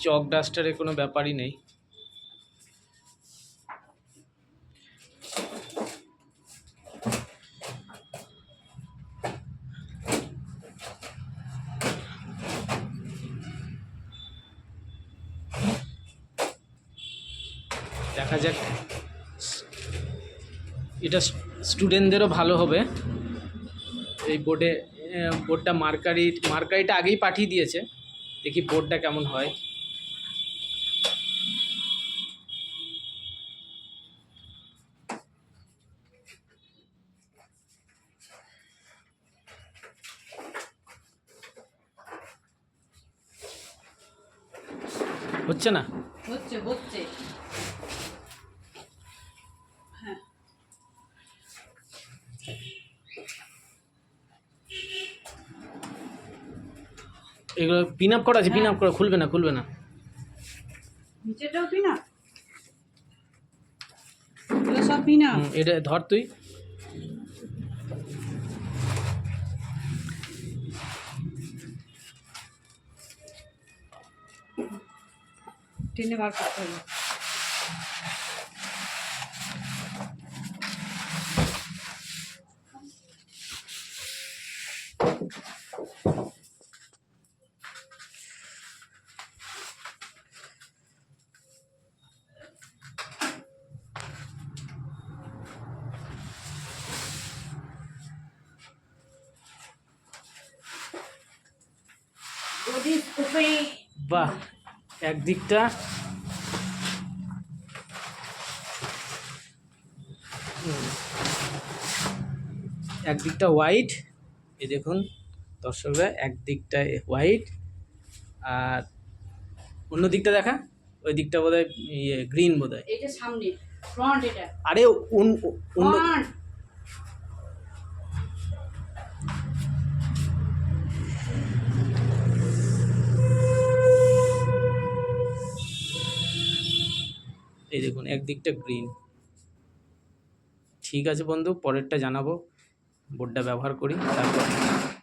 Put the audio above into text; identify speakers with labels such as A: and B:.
A: চক ডাস্টারের কোনো ব্যাপারই নেই। দেখা যাক, এটা স্টুডেন্টদেরও ভালো হবে। এই বোর্ডটা মার্কারিটা আগেই পাঠিয়ে দিয়েছে, দেখি বোর্ডটা কেমন হয়। হচ্ছে না?
B: হচ্ছে হচ্ছে। হ্যাঁ,
A: এগুলো পিন আপ করা আছে, পিন আপ করা, খুলবে না খুলবে না।
B: নিচেটাও পিনা, এগুলো সব পিনা।
A: এটা ধর তুই।
B: টেনে বার করতে হবে।
A: বাহ, একদিকটা হোয়াইট, এই দেখুন দর্শকরা, একদিকটা হোয়াইট আর অন্য দিকটা দেখা, ওই দিকটা বোধহয় গ্রিন বোধহয়।
B: এটা সামনে ফ্রন্ট, এটা
A: আরে অন্য
B: ফ্রন্ট।
A: এই দেখুন একদিকটা গ্রিন। ঠিক আছে বন্ধু, পরেরটা জানাবো, বোর্ডটা ব্যবহার করি তারপর।